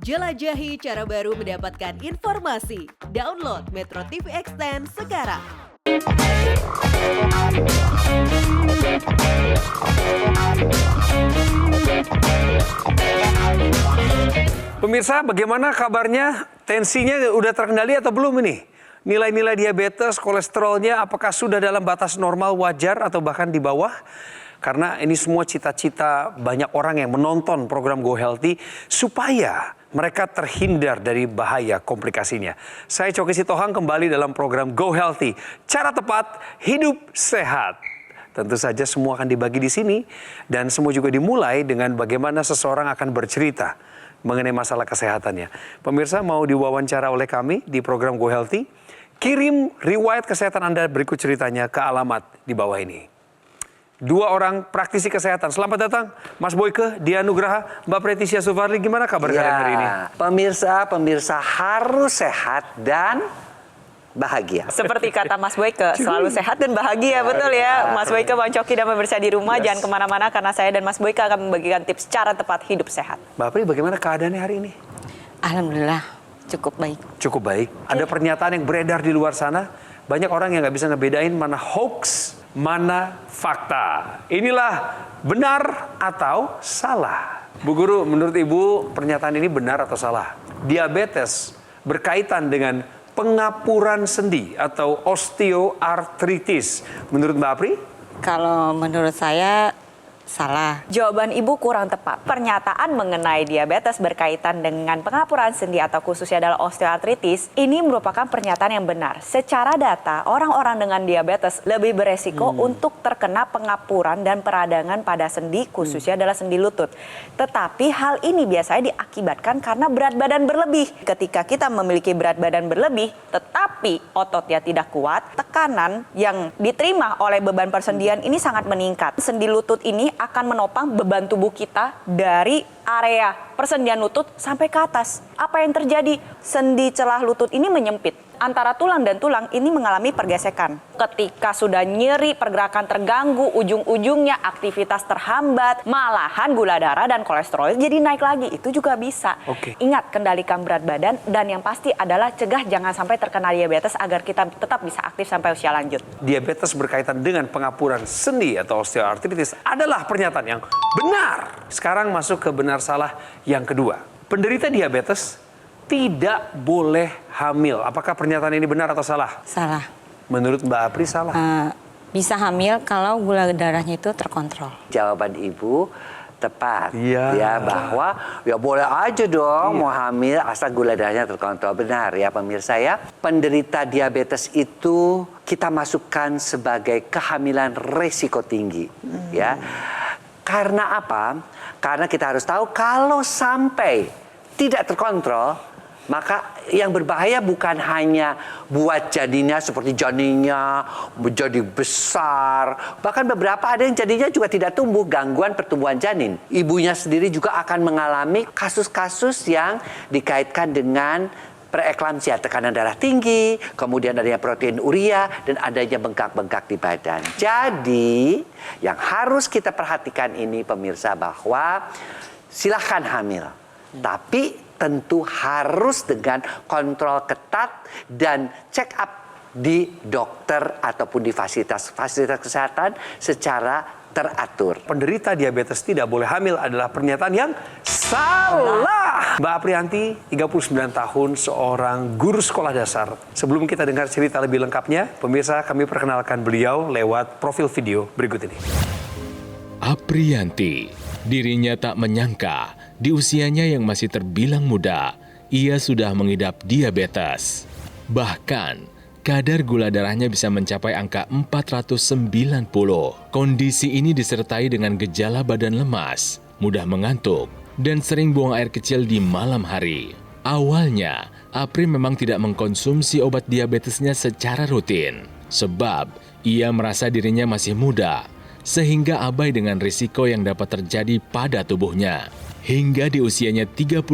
Jelajahi cara baru mendapatkan informasi. Download Metro TV Extend sekarang. Pemirsa, bagaimana kabarnya? Tensinya udah terkendali atau belum ini? Nilai-nilai diabetes, kolesterolnya apakah sudah dalam batas normal wajar atau bahkan di bawah? Karena ini semua cita-cita banyak orang yang menonton program Go Healthy supaya mereka terhindar dari bahaya komplikasinya. Saya Coki Sitohang kembali dalam program Go Healthy. Cara tepat, hidup sehat. Tentu saja semua akan dibagi di sini dan semua juga dimulai dengan bagaimana seseorang akan bercerita mengenai masalah kesehatannya. Pemirsa mau diwawancara oleh kami di program Go Healthy? Kirim riwayat kesehatan Anda berikut ceritanya ke alamat di bawah ini. 2 orang praktisi kesehatan. Selamat datang Mas Boyke, Dia Nugraha, Mbak Pretisia Sufarli. Gimana kabar kalian hari ini? Pemirsa harus sehat dan bahagia. Seperti kata Mas Boyke, selalu sehat dan bahagia, betul ya. Mas Boyke, Bang Coki dan pemirsa di rumah, jangan kemana-mana karena saya dan Mas Boyke akan membagikan tips cara tepat hidup sehat. Mbak Pri, bagaimana keadaannya hari ini? Alhamdulillah, cukup baik. Cukup baik. Ada pernyataan yang beredar di luar sana. Banyak orang yang nggak bisa ngebedain mana hoax, mana fakta. Inilah benar atau salah. Bu Guru, menurut Ibu pernyataan ini benar atau salah? Diabetes berkaitan dengan pengapuran sendi atau osteoartritis. Menurut Mbak Apri? Kalau menurut saya salah. Jawaban Ibu kurang tepat. Pernyataan mengenai diabetes berkaitan dengan pengapuran sendi atau khususnya adalah osteoartritis, ini merupakan pernyataan yang benar. Secara data, orang-orang dengan diabetes lebih beresiko untuk terkena pengapuran dan peradangan pada sendi, khususnya adalah sendi lutut. Tetapi hal ini biasanya diakibatkan karena berat badan berlebih. Ketika kita memiliki berat badan berlebih, tetapi ototnya tidak kuat, tekanan yang diterima oleh beban persendian ini sangat meningkat. Sendi lutut ini akan menopang beban tubuh kita dari area persendian lutut sampai ke atas. Apa yang terjadi? Sendi celah lutut ini menyempit. Antara tulang dan tulang ini mengalami pergesekan. Ketika sudah nyeri, pergerakan terganggu, ujung-ujungnya aktivitas terhambat, malahan gula darah dan kolesterol jadi naik lagi. Itu juga bisa. Ingat, kendalikan berat badan dan yang pasti adalah cegah jangan sampai terkena diabetes agar kita tetap bisa aktif sampai usia lanjut. Diabetes berkaitan dengan pengapuran sendi atau osteoartritis adalah pernyataan yang benar. Sekarang masuk ke benar salah yang kedua. Penderita diabetes tidak boleh hamil. Apakah pernyataan ini benar atau salah? Salah. Menurut Mbak Apri salah. Bisa hamil kalau gula darahnya itu terkontrol. Jawaban Ibu tepat. Iya. Ya, bahwa ya boleh aja dong mau hamil asal gula darahnya terkontrol. Benar ya pemirsa ya. Penderita diabetes itu kita masukkan sebagai kehamilan resiko tinggi. Ya. Karena apa? Karena kita harus tahu kalau sampai tidak terkontrol, maka yang berbahaya bukan hanya buat janinnya seperti janinnya menjadi besar. Bahkan beberapa ada yang janinnya juga tidak tumbuh, gangguan pertumbuhan janin. Ibunya sendiri juga akan mengalami kasus-kasus yang dikaitkan dengan preeklamsia, tekanan darah tinggi, kemudian adanya protein urea, dan adanya bengkak-bengkak di badan. Jadi yang harus kita perhatikan ini pemirsa bahwa silahkan hamil. Tapi tentu harus dengan kontrol ketat dan check up di dokter ataupun di fasilitas kesehatan secara teratur. Penderita diabetes tidak boleh hamil adalah pernyataan yang salah. Mbak Aprianti, 39 tahun, seorang guru sekolah dasar. Sebelum kita dengar cerita lebih lengkapnya, pemirsa kami perkenalkan beliau lewat profil video berikut ini. Aprianti, dirinya tak menyangka di usianya yang masih terbilang muda, ia sudah mengidap diabetes. Bahkan, kadar gula darahnya bisa mencapai angka 490. Kondisi ini disertai dengan gejala badan lemas, mudah mengantuk, dan sering buang air kecil di malam hari. Awalnya, Apri memang tidak mengkonsumsi obat diabetesnya secara rutin, sebab ia merasa dirinya masih muda, sehingga abai dengan risiko yang dapat terjadi pada tubuhnya. Hingga di usianya 38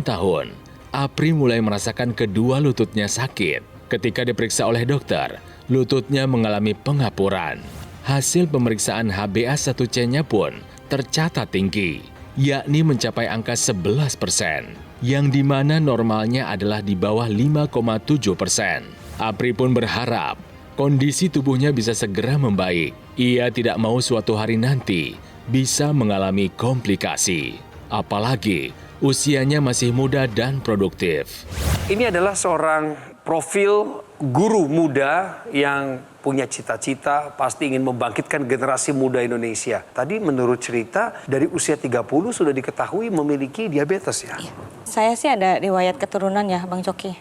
tahun, Apri mulai merasakan kedua lututnya sakit. Ketika diperiksa oleh dokter, lututnya mengalami pengapuran. Hasil pemeriksaan HbA1c-nya pun tercatat tinggi, yakni mencapai angka 11%. yang dimana normalnya adalah di bawah 5,7%. Apri pun berharap kondisi tubuhnya bisa segera membaik. Ia tidak mau suatu hari nanti bisa mengalami komplikasi. Apalagi usianya masih muda dan produktif. Ini adalah seorang profil guru muda yang punya cita-cita, pasti ingin membangkitkan generasi muda Indonesia. Tadi menurut cerita, dari usia 30 sudah diketahui memiliki diabetes ya? Saya sih ada riwayat keturunan ya Bang Coki,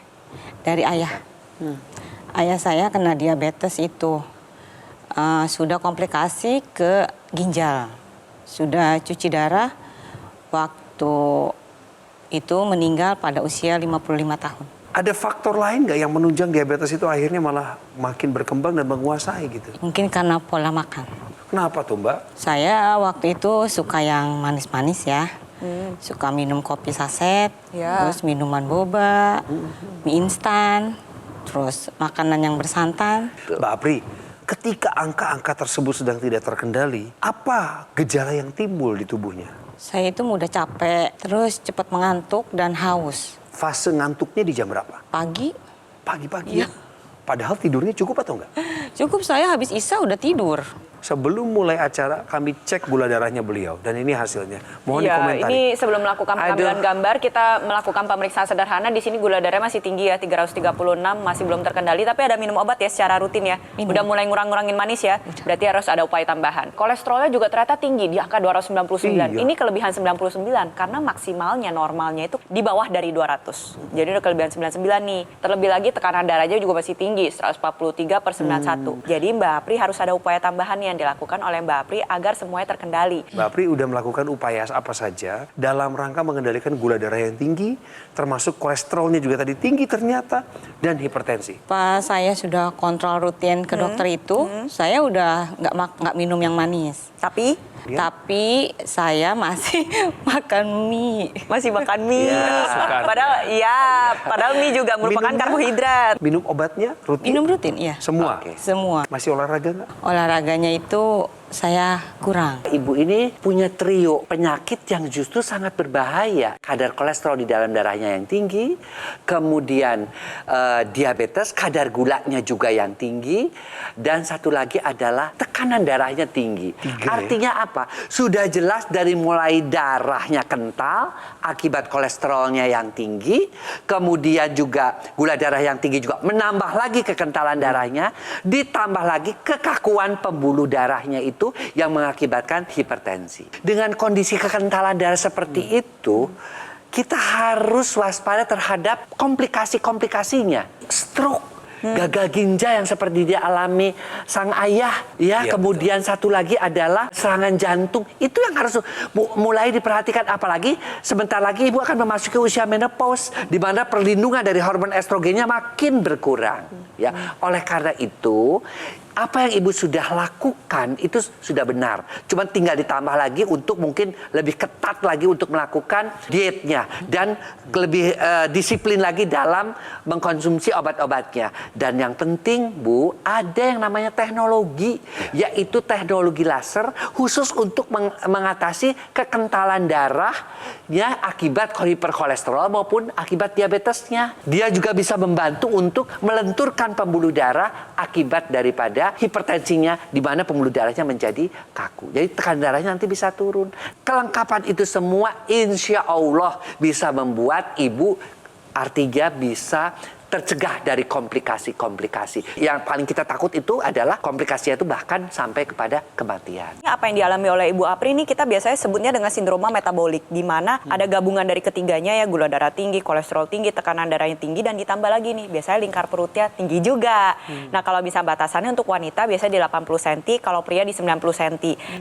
dari ayah. Ayah saya kena diabetes itu, sudah komplikasi ke ginjal, sudah cuci darah, waktu itu meninggal pada usia 55 tahun. Ada faktor lain nggak yang menunjang diabetes itu akhirnya malah makin berkembang dan menguasai gitu? Mungkin karena pola makan. Kenapa tuh Mbak? Saya waktu itu suka yang manis-manis ya. Suka minum kopi saset, terus minuman boba, mie instan, terus makanan yang bersantan. Mbak Apri, ketika angka-angka tersebut sedang tidak terkendali, apa gejala yang timbul di tubuhnya? Saya itu mudah capek, terus cepat mengantuk dan haus. Fase ngantuknya di jam berapa? Pagi, Pagi-pagi ya? Padahal tidurnya cukup atau enggak? cukup saya habis isya udah tidur. Sebelum mulai acara, kami cek gula darahnya beliau. Dan ini hasilnya. Mohon Iya, dikomentari. ini sebelum melakukan pengambilan gambar, kita melakukan pemeriksaan sederhana. Di sini gula darahnya masih tinggi ya, 336, masih belum terkendali. Tapi ada minum obat ya secara rutin ya. Udah mulai ngurang-ngurangin manis ya. Berarti harus ada upaya tambahan. Kolesterolnya juga ternyata tinggi, di angka 299. Iya. Ini kelebihan 99, karena maksimalnya, normalnya itu di bawah dari 200. Jadi udah kelebihan 99 nih. Terlebih lagi tekanan darahnya juga masih tinggi, 143/91. Jadi Mbak Apri harus ada upaya tambahan yang dilakukan oleh Mbak Apri agar semuanya terkendali. Mbak Apri udah melakukan upaya apa saja dalam rangka mengendalikan gula darah yang tinggi, termasuk kolesterolnya juga tadi tinggi ternyata, dan hipertensi. Pas saya sudah kontrol rutin ke dokter itu, saya udah nggak minum yang manis. Tapi Tapi saya masih makan mie. masih makan mie. suka. Padahal mie juga merupakan Minumnya? karbohidrat. Minum obatnya rutin? Minum rutin, iya. Semua? Semua. Masih olahraga nggak? Olahraganya itu saya kurang. Ibu ini punya trio penyakit yang justru sangat berbahaya. Kadar kolesterol di dalam darahnya yang tinggi, kemudian diabetes, kadar gulanya juga yang tinggi, dan satu lagi adalah tekanan darahnya tinggi. Artinya apa? Sudah jelas dari mulai darahnya kental, akibat kolesterolnya yang tinggi, kemudian juga gula darah yang tinggi juga menambah lagi kekentalan darahnya, ditambah lagi kekakuan pembuluh darahnya itu yang mengakibatkan hipertensi. Dengan kondisi kekentalan darah seperti itu, kita harus waspada terhadap komplikasi-komplikasinya. Stroke, gagal ginjal yang seperti dia alami sang ayah, ya. Iya, Kemudian satu lagi adalah serangan jantung. Itu yang harus mulai diperhatikan, apalagi sebentar lagi ibu akan memasuki usia menopause, di mana perlindungan dari hormon estrogennya makin berkurang, ya. Oleh karena itu, apa yang ibu sudah lakukan itu sudah benar. Cuma tinggal ditambah lagi untuk mungkin lebih ketat lagi untuk melakukan dietnya. Dan lebih disiplin lagi dalam mengkonsumsi obat-obatnya. Dan yang penting Bu, ada yang namanya teknologi. Yaitu teknologi laser khusus untuk mengatasi kekentalan darahnya akibat hiperkolesterol maupun akibat diabetesnya. Dia juga bisa membantu untuk melenturkan pembuluh darah akibat daripada hipertensinya, di mana pembuluh darahnya menjadi kaku. Jadi tekanan darahnya nanti bisa turun. Kelengkapan itu semua insya Allah bisa membuat ibu artinya bisa tercegah dari komplikasi-komplikasi. Yang paling kita takut itu adalah komplikasinya itu bahkan sampai kepada kematian. Apa yang dialami oleh Ibu Apri ini kita biasanya sebutnya dengan sindroma metabolik, di mana ada gabungan dari ketiganya ya, gula darah tinggi, kolesterol tinggi, tekanan darahnya tinggi, dan ditambah lagi nih biasanya lingkar perutnya tinggi juga. Nah kalau bisa batasannya untuk wanita biasanya di 80 cm, kalau pria di 90 cm.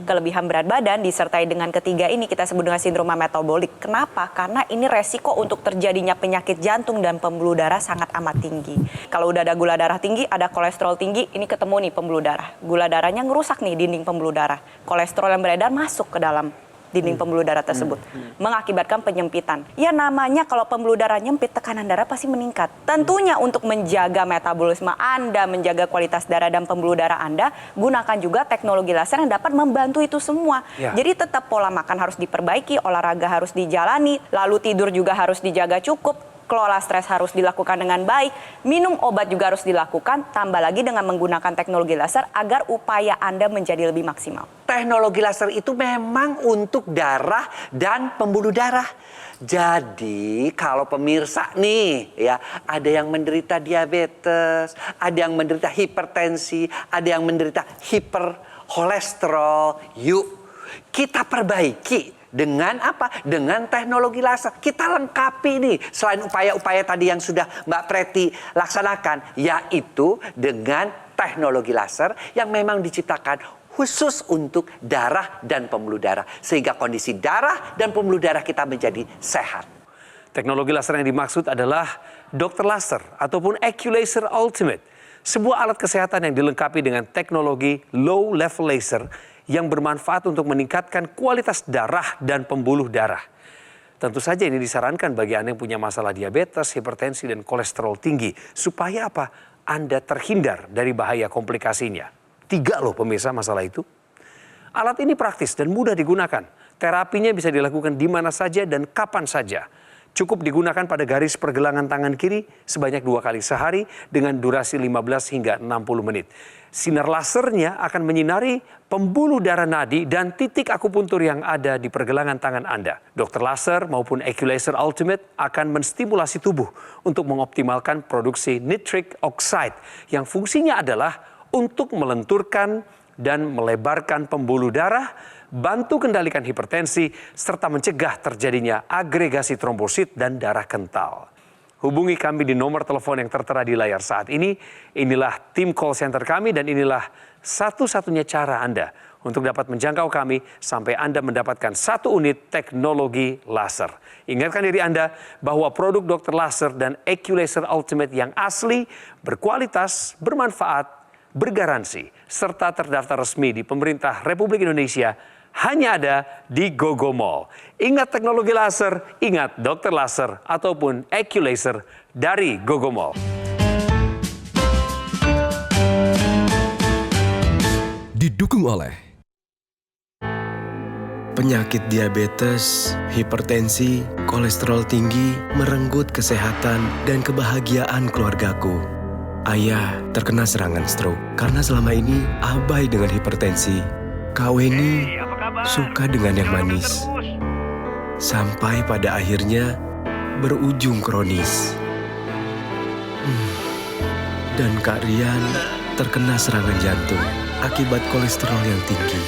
Kelebihan berat badan disertai dengan ketiga ini kita sebut dengan sindroma metabolik. Kenapa? Karena ini resiko untuk terjadinya penyakit jantung dan pembuluh darah sangat amat tinggi. Kalau udah ada gula darah tinggi, ada kolesterol tinggi, ini ketemu nih pembuluh darah. Gula darahnya ngerusak nih dinding pembuluh darah. Kolesterol yang beredar masuk ke dalam dinding pembuluh darah tersebut, mengakibatkan penyempitan. Ya namanya kalau pembuluh darah nyempit, tekanan darah pasti meningkat. Tentunya untuk menjaga metabolisme Anda, menjaga kualitas darah dan pembuluh darah Anda, gunakan juga teknologi laser yang dapat membantu itu semua. Ya. Jadi tetap pola makan harus diperbaiki, olahraga harus dijalani, lalu tidur juga harus dijaga cukup. Kelola stres harus dilakukan dengan baik, minum obat juga harus dilakukan, tambah lagi dengan menggunakan teknologi laser agar upaya Anda menjadi lebih maksimal. Teknologi laser itu memang untuk darah dan pembuluh darah. Jadi kalau pemirsa nih ya, ada yang menderita diabetes, ada yang menderita hipertensi, ada yang menderita hiperkolesterol, yuk kita perbaiki. Dengan apa? Dengan teknologi laser. Kita lengkapi nih. Selain upaya-upaya tadi yang sudah Mbak Preti laksanakan. Yaitu dengan teknologi laser yang memang diciptakan khusus untuk darah dan pembuluh darah. Sehingga kondisi darah dan pembuluh darah kita menjadi sehat. Teknologi laser yang dimaksud adalah Dr. Laser ataupun AccuLaser Ultimate. Sebuah alat kesehatan yang dilengkapi dengan teknologi low level laser yang bermanfaat untuk meningkatkan kualitas darah dan pembuluh darah. Tentu saja ini disarankan bagi Anda yang punya masalah diabetes, hipertensi, dan kolesterol tinggi. Supaya apa? Anda terhindar dari bahaya komplikasinya. 3 loh pemirsa masalah itu. Alat ini praktis dan mudah digunakan. Terapinya bisa dilakukan di mana saja dan kapan saja. Cukup digunakan pada garis pergelangan tangan kiri sebanyak 2 kali sehari dengan durasi 15 hingga 60 menit. Sinar lasernya akan menyinari pembuluh darah nadi dan titik akupuntur yang ada di pergelangan tangan Anda. Dr. Laser maupun AccuLaser Ultimate akan menstimulasi tubuh untuk mengoptimalkan produksi nitric oxide yang fungsinya adalah untuk melenturkan dan melebarkan pembuluh darah, bantu kendalikan hipertensi, serta mencegah terjadinya agregasi trombosit dan darah kental. Hubungi kami di nomor telepon yang tertera di layar saat ini. Inilah tim call center kami dan inilah satu-satunya cara Anda untuk dapat menjangkau kami sampai Anda mendapatkan 1 unit teknologi laser. Ingatkan diri Anda bahwa produk Dr. Laser dan AccuLaser Ultimate yang asli, berkualitas, bermanfaat, bergaransi, serta terdaftar resmi di pemerintah Republik Indonesia hanya ada di GoGo Mall. Ingat teknologi laser, ingat Dr. Laser ataupun AccuLaser dari GoGo Mall. Didukung oleh penyakit diabetes, hipertensi, kolesterol tinggi, merenggut kesehatan dan kebahagiaan keluargaku. Ayah terkena serangan stroke karena selama ini abai dengan hipertensi. Kak Weni suka dengan yang manis. Sampai pada akhirnya berujung kronis. Dan Kak Rian terkena serangan jantung akibat kolesterol yang tinggi.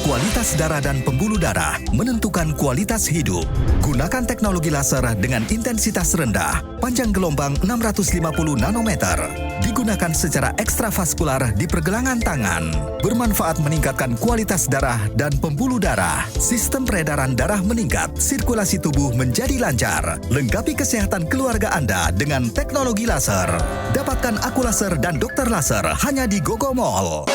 Kualitas darah dan pembuluh darah menentukan kualitas hidup. Gunakan teknologi laser dengan intensitas rendah, panjang gelombang 650 nanometer. Digunakan secara ekstravaskular di pergelangan tangan. Bermanfaat meningkatkan kualitas darah dan pembuluh darah. Sistem peredaran darah meningkat, sirkulasi tubuh menjadi lancar. Lengkapi kesehatan keluarga Anda dengan teknologi laser. Dapatkan AccuLaser dan Dr. Laser hanya di GoGo Mall.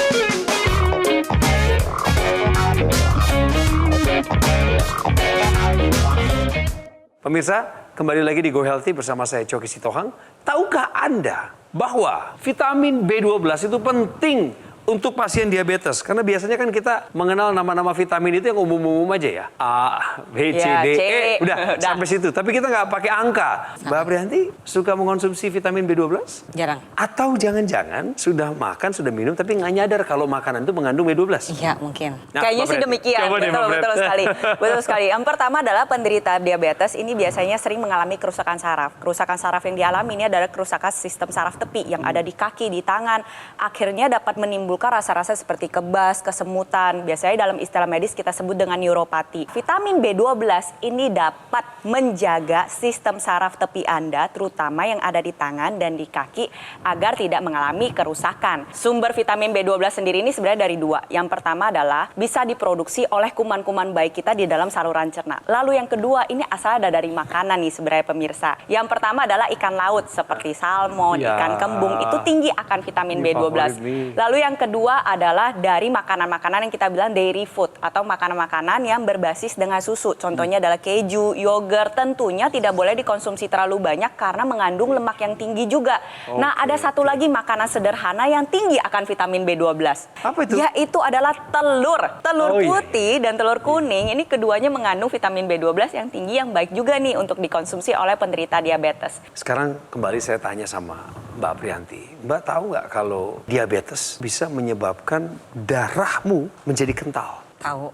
Pemirsa, kembali lagi di Go Healthy bersama saya Coki Sitohang. Tahukah Anda bahwa vitamin B12 itu penting untuk pasien diabetes? Karena biasanya kan kita mengenal nama-nama vitamin itu yang umum-umum aja ya. A, B, C, Ya, D, C. E. Udah sampai situ. Tapi kita nggak pakai angka. Mbak Aprianti suka mengonsumsi vitamin B12? Jarang. Atau jangan-jangan sudah makan, sudah minum, tapi nggak nyadar kalau makanan itu mengandung B12? Iya, mungkin. Nah, Kayaknya Mbak sih Preti. demikian. Coba deh, Mbak Betul, Preti. betul sekali. Betul sekali. Yang pertama adalah penderita diabetes ini biasanya sering mengalami kerusakan saraf. Kerusakan saraf yang dialami ini adalah kerusakan sistem saraf tepi yang ada di kaki, di tangan. Akhirnya dapat menimbulkan rasa-rasa seperti kebas, kesemutan. Biasanya dalam istilah medis kita sebut dengan neuropati. Vitamin B12 ini dapat menjaga sistem saraf tepi Anda, terutama yang ada di tangan dan di kaki, agar tidak mengalami kerusakan. Sumber vitamin B12 sendiri ini sebenarnya dari 2. Yang pertama adalah bisa diproduksi oleh kuman-kuman baik kita di dalam saluran cerna. Lalu yang kedua, ini asal ada dari makanan nih sebenarnya pemirsa. Yang pertama adalah ikan laut seperti salmon, Ya, ikan kembung, itu tinggi akan vitamin ini B12. favorit nih. Lalu yang kedua adalah dari makanan-makanan yang kita bilang dairy food atau makanan-makanan yang berbasis dengan susu. Contohnya adalah keju, yogurt, tentunya tidak boleh dikonsumsi terlalu banyak karena mengandung lemak yang tinggi juga. Nah, ada satu lagi makanan sederhana yang tinggi akan vitamin B12. Apa itu? Yaitu adalah telur. Telur putih dan telur kuning, ini keduanya mengandung vitamin B12 yang tinggi yang baik juga nih untuk dikonsumsi oleh penderita diabetes. Sekarang kembali saya tanya sama Mbak Aprianti. Mbak tahu nggak kalau diabetes bisa menyebabkan darahmu menjadi kental? Tahu.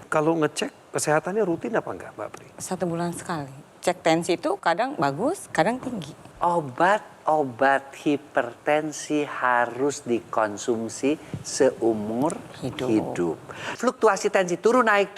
Kalau ngecek kesehatannya rutin apa enggak, Mbak Pri? 1 bulan sekali. Cek tensi itu kadang bagus, kadang tinggi. Obat-obat hipertensi harus dikonsumsi seumur hidup. Fluktuasi tensi turun naik.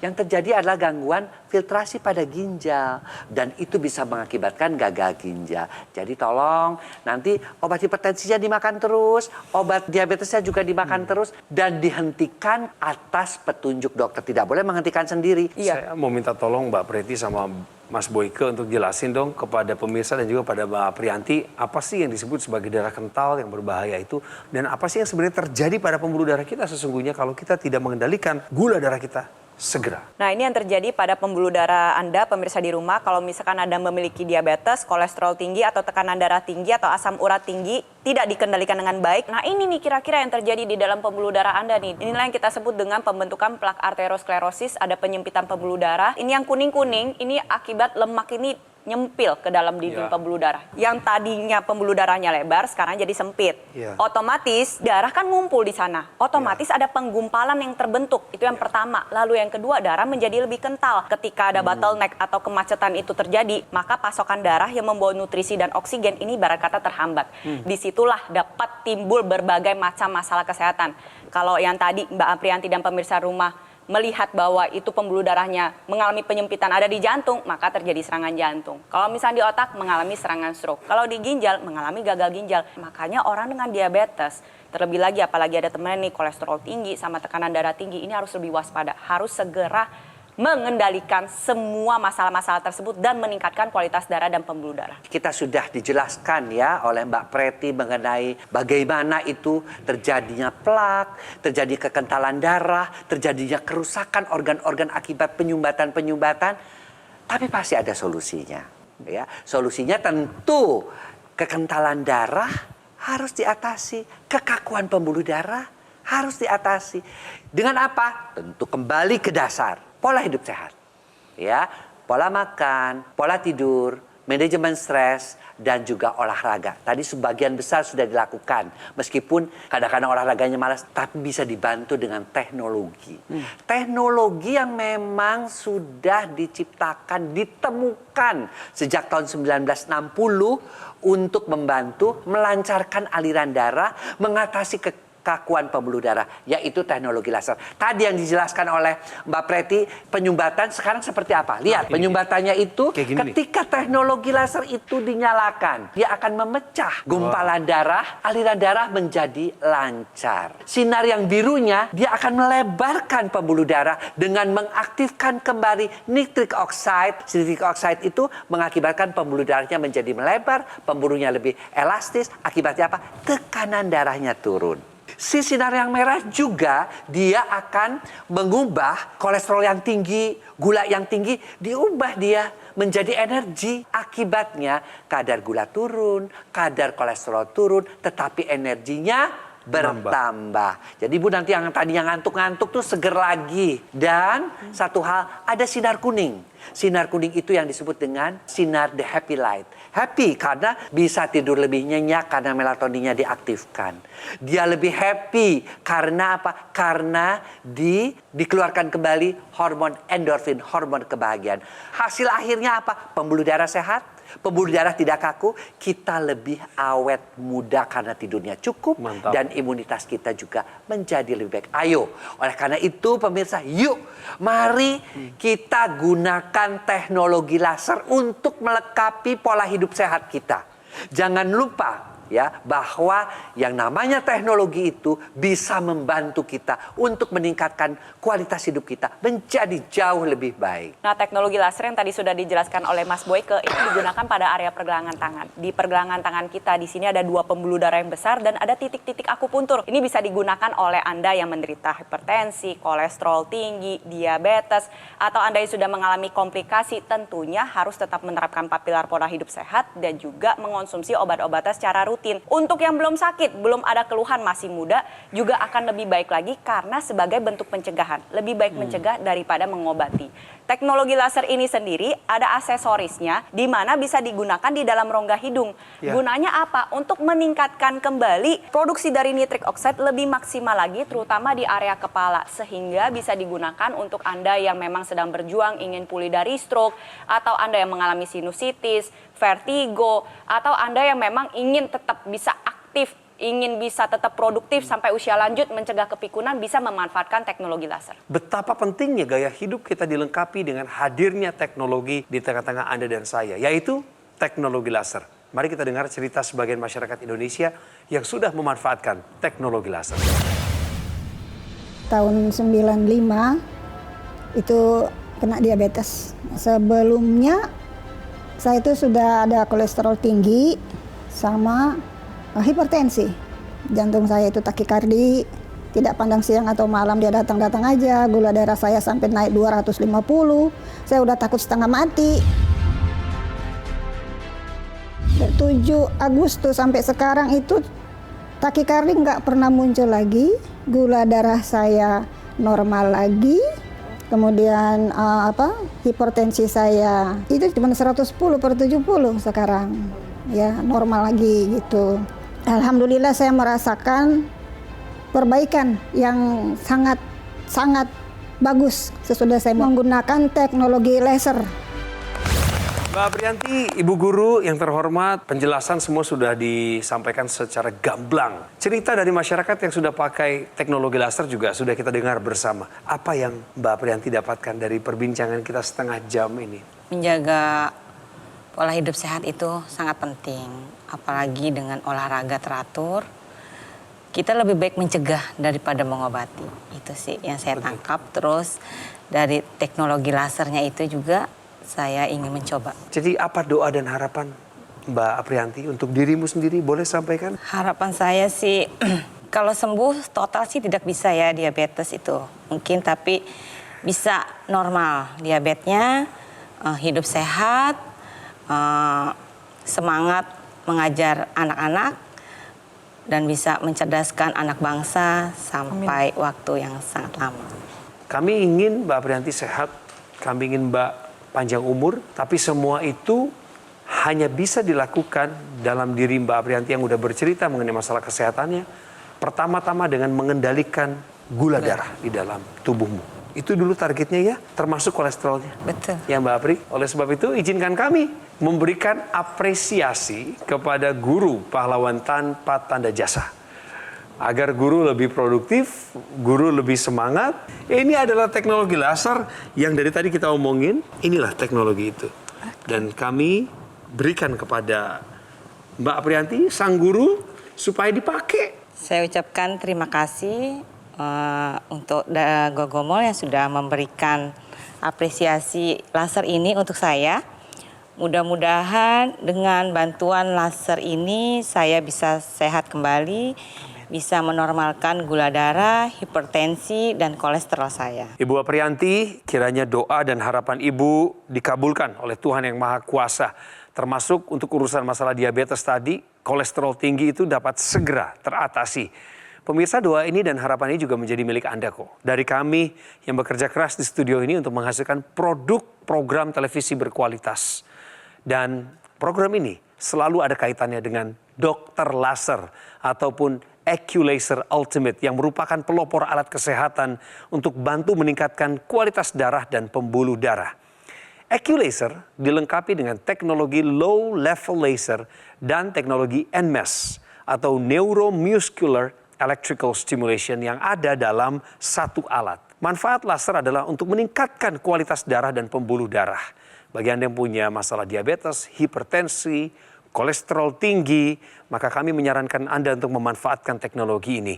Yang terjadi adalah gangguan filtrasi pada ginjal. Dan itu bisa mengakibatkan gagal ginjal. Jadi tolong nanti obat hipertensinya dimakan terus, obat diabetesnya juga dimakan terus. Dan dihentikan atas petunjuk dokter. Tidak boleh menghentikan sendiri. Saya mau minta tolong Mbak Preti sama Mas Boyke untuk jelasin dong kepada pemirsa dan juga pada Mbak Aprianti apa sih yang disebut sebagai darah kental yang berbahaya itu dan apa sih yang sebenarnya terjadi pada pembuluh darah kita sesungguhnya kalau kita tidak mengendalikan gula darah kita segera. Nah, ini yang terjadi pada pembuluh darah Anda, pemirsa di rumah. Kalau misalkan Anda memiliki diabetes, kolesterol tinggi, atau tekanan darah tinggi, atau asam urat tinggi, tidak dikendalikan dengan baik. Nah, ini nih kira-kira yang terjadi di dalam pembuluh darah Anda nih. Inilah yang kita sebut dengan pembentukan plak arteriosklerosis, ada penyempitan pembuluh darah. Ini yang kuning-kuning, ini akibat lemak ini nyempil ke dalam dinding pembuluh darah. Yang tadinya pembuluh darahnya lebar, sekarang jadi sempit. Otomatis darah kan ngumpul di sana. Otomatis ada penggumpalan yang terbentuk. Itu yang pertama. Lalu yang kedua, darah menjadi lebih kental. Ketika ada bottleneck atau kemacetan itu terjadi, maka pasokan darah yang membawa nutrisi dan oksigen ini ibarat kata terhambat. Disitulah dapat timbul berbagai macam masalah kesehatan. Kalau yang tadi Mbak Aprianti dan pemirsa rumah melihat bahwa itu pembuluh darahnya mengalami penyempitan ada di jantung, maka terjadi serangan jantung. Kalau misalnya di otak, mengalami serangan stroke. Kalau di ginjal, mengalami gagal ginjal. Makanya orang dengan diabetes, terlebih lagi apalagi ada teman nih kolesterol tinggi sama tekanan darah tinggi, ini harus lebih waspada. Harus segera mengendalikan semua masalah-masalah tersebut dan meningkatkan kualitas darah dan pembuluh darah. Kita sudah dijelaskan ya oleh Mbak Preti mengenai bagaimana itu terjadinya plak, terjadi kekentalan darah, terjadinya kerusakan organ-organ akibat penyumbatan-penyumbatan. Tapi pasti ada solusinya. Ya, solusinya tentu kekentalan darah harus diatasi, kekakuan pembuluh darah harus diatasi. Dengan apa? Tentu kembali ke dasar. Pola hidup sehat, ya, pola makan, pola tidur, manajemen stres, dan juga olahraga. Tadi sebagian besar sudah dilakukan, meskipun kadang-kadang olahraganya malas, tapi bisa dibantu dengan teknologi. Teknologi yang memang sudah diciptakan, ditemukan sejak tahun 1960 untuk membantu melancarkan aliran darah, mengatasi kekakuan pembuluh darah, yaitu teknologi laser. Tadi yang dijelaskan oleh Mbak Preti, penyumbatan sekarang seperti apa? Lihat, penyumbatannya itu ketika teknologi laser itu dinyalakan, dia akan memecah gumpalan darah, aliran darah menjadi lancar. Sinar yang birunya, dia akan melebarkan pembuluh darah dengan mengaktifkan kembali nitric oxide. Nitric oxide itu mengakibatkan pembuluh darahnya menjadi melebar, pembuluhnya lebih elastis, akibatnya apa? Tekanan darahnya turun. Si sinar yang merah juga dia akan mengubah kolesterol yang tinggi, gula yang tinggi, diubah dia menjadi energi. Akibatnya kadar gula turun, kadar kolesterol turun, tetapi energinya bertambah. Jadi Bu nanti yang tadinya ngantuk-ngantuk tuh seger lagi. Dan satu hal, ada sinar kuning. Sinar kuning itu yang disebut dengan sinar the happy light. Happy karena bisa tidur lebih nyenyak karena melatoninnya diaktifkan. Dia lebih happy karena apa? Karena dikeluarkan kembali hormon endorfin, hormon kebahagiaan. Hasil akhirnya apa? Pembuluh darah sehat, pembuluh darah tidak kaku, kita lebih awet muda karena tidurnya cukup. Mantap. Dan imunitas kita juga menjadi lebih baik. Ayo, oleh karena itu pemirsa, yuk mari kita gunakan teknologi laser untuk melengkapi pola hidup sehat kita. Jangan lupa ya bahwa yang namanya teknologi itu bisa membantu kita untuk meningkatkan kualitas hidup kita menjadi jauh lebih baik. Nah, teknologi laser yang tadi sudah dijelaskan oleh Mas Boyke itu digunakan pada area pergelangan tangan. Di pergelangan tangan kita di sini ada 2 pembuluh darah yang besar dan ada titik-titik akupuntur. Ini bisa digunakan oleh Anda yang menderita hipertensi, kolesterol tinggi, diabetes, atau Anda yang sudah mengalami komplikasi. Tentunya harus tetap menerapkan 4 pilar pola hidup sehat dan juga mengonsumsi obat-obatan secara rutin. Untuk yang belum sakit, belum ada keluhan, masih muda, juga akan lebih baik lagi karena sebagai bentuk pencegahan. Lebih baik mencegah daripada mengobati. Teknologi laser ini sendiri ada aksesorisnya di mana bisa digunakan di dalam rongga hidung. Gunanya apa? Untuk meningkatkan kembali produksi dari nitric oxide lebih maksimal lagi terutama di area kepala sehingga bisa digunakan untuk Anda yang memang sedang berjuang ingin pulih dari stroke atau Anda yang mengalami sinusitis, vertigo atau Anda yang memang ingin tetap bisa aktif, ingin bisa tetap produktif sampai usia lanjut mencegah kepikunan bisa memanfaatkan teknologi laser. Betapa pentingnya gaya hidup kita dilengkapi dengan hadirnya teknologi di tengah-tengah Anda dan saya, yaitu teknologi laser. Mari kita dengar cerita sebagian masyarakat Indonesia yang sudah memanfaatkan teknologi laser. Tahun 95 itu kena diabetes. Sebelumnya saya itu sudah ada kolesterol tinggi sama hipertensi. Jantung saya itu takikardi, tidak pandang siang atau malam dia datang-datang aja. Gula darah saya sampai naik 250. Saya udah takut setengah mati. 7 Agustus sampai sekarang itu takikardi nggak pernah muncul lagi. Gula darah saya normal lagi. Kemudian hipertensi saya itu cuma 110/70 sekarang. Ya, normal lagi gitu. Alhamdulillah saya merasakan perbaikan yang sangat bagus sesudah saya menggunakan teknologi laser. Mbak Aprianti, Ibu Guru yang terhormat, penjelasan semua sudah disampaikan secara gamblang. Cerita dari masyarakat yang sudah pakai teknologi laser juga sudah kita dengar bersama. Apa yang Mbak Aprianti dapatkan dari perbincangan kita setengah jam ini? Menjaga pola hidup sehat itu sangat penting. Apalagi dengan olahraga teratur, kita lebih baik mencegah daripada mengobati. Itu sih yang saya tangkap. Terus dari teknologi lasernya itu juga saya ingin mencoba. Jadi apa doa dan harapan Mbak Aprianti untuk dirimu sendiri? Boleh sampaikan? Harapan saya sih kalau sembuh total sih tidak bisa ya diabetes itu. Mungkin tapi bisa normal diabetesnya, hidup sehat, semangat mengajar anak-anak dan bisa mencerdaskan anak bangsa sampai waktu yang sangat lama. Kami ingin Mbak Aprianti sehat, kami ingin Mbak panjang umur, tapi semua itu hanya bisa dilakukan dalam diri Mbak Aprianti yang udah bercerita mengenai masalah kesehatannya. Pertama-tama dengan mengendalikan gula darah di dalam tubuhmu. Itu dulu targetnya ya, termasuk kolesterolnya. Betul. Ya Mbak Apri, oleh sebab itu izinkan kami memberikan apresiasi kepada guru pahlawan tanpa tanda jasa. Agar guru lebih produktif, guru lebih semangat. Ini adalah teknologi laser yang dari tadi kita omongin, inilah teknologi itu. Dan kami berikan kepada Mbak Aprianti, sang guru, supaya dipakai. Saya ucapkan terima kasih untuk Gogomol yang sudah memberikan apresiasi laser ini untuk saya. Mudah-mudahan dengan bantuan laser ini saya bisa sehat kembali, bisa menormalkan gula darah, hipertensi, dan kolesterol saya. Ibu Aprianti, kiranya doa dan harapan Ibu dikabulkan oleh Tuhan Yang Maha Kuasa. Termasuk untuk urusan masalah diabetes tadi, kolesterol tinggi itu dapat segera teratasi. Pemirsa, doa ini dan harapan ini juga menjadi milik Anda kok. Dari kami yang bekerja keras di studio ini untuk menghasilkan produk program televisi berkualitas. Dan program ini selalu ada kaitannya dengan dokter laser ataupun Acculaser Ultimate yang merupakan pelopor alat kesehatan untuk bantu meningkatkan kualitas darah dan pembuluh darah. Acculaser dilengkapi dengan teknologi low level laser dan teknologi NMES atau Neuromuscular Electrical Stimulation yang ada dalam satu alat. Manfaat laser adalah untuk meningkatkan kualitas darah dan pembuluh darah. Bagi Anda yang punya masalah diabetes, hipertensi, kolesterol tinggi, maka kami menyarankan Anda untuk memanfaatkan teknologi ini.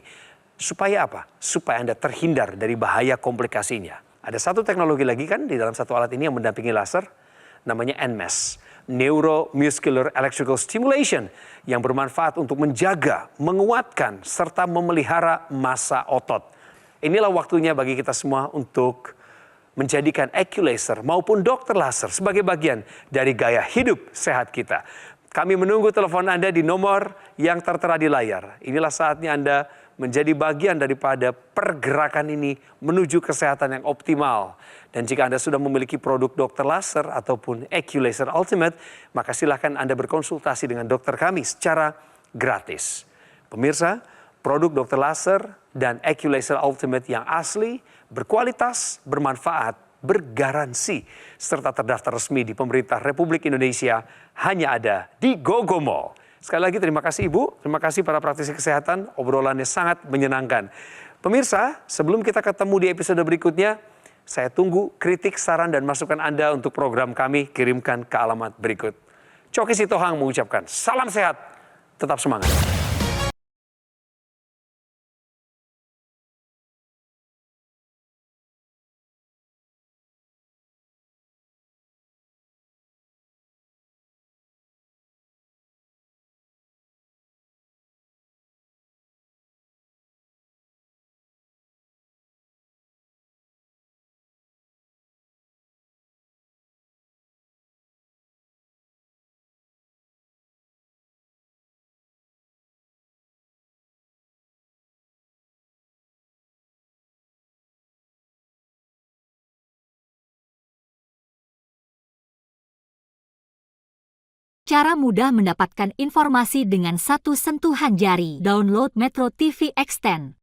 Supaya apa? Supaya Anda terhindar dari bahaya komplikasinya. Ada satu teknologi lagi kan di dalam satu alat ini yang mendampingi laser, namanya NMES, Neuromuscular Electrical Stimulation, yang bermanfaat untuk menjaga, menguatkan, serta memelihara massa otot. Inilah waktunya bagi kita semua untuk menjadikan AccuLaser maupun dokter laser sebagai bagian dari gaya hidup sehat kita. Kami menunggu telepon Anda di nomor yang tertera di layar. Inilah saatnya Anda menjadi bagian daripada pergerakan ini menuju kesehatan yang optimal. Dan jika Anda sudah memiliki produk dokter laser ataupun AccuLaser Ultimate, maka silakan Anda berkonsultasi dengan dokter kami secara gratis. Pemirsa, produk dokter laser dan AccuLaser Ultimate yang asli, berkualitas, bermanfaat, bergaransi, serta terdaftar resmi di pemerintah Republik Indonesia hanya ada di GoGo Mall. Sekali lagi terima kasih Ibu, terima kasih para praktisi kesehatan, obrolannya sangat menyenangkan. Pemirsa, sebelum kita ketemu di episode berikutnya, saya tunggu kritik, saran, dan masukan Anda untuk program kami, kirimkan ke alamat berikut. Coki Sitohang mengucapkan salam sehat, tetap semangat. Cara mudah mendapatkan informasi dengan satu sentuhan jari. Download Metro TV Extend.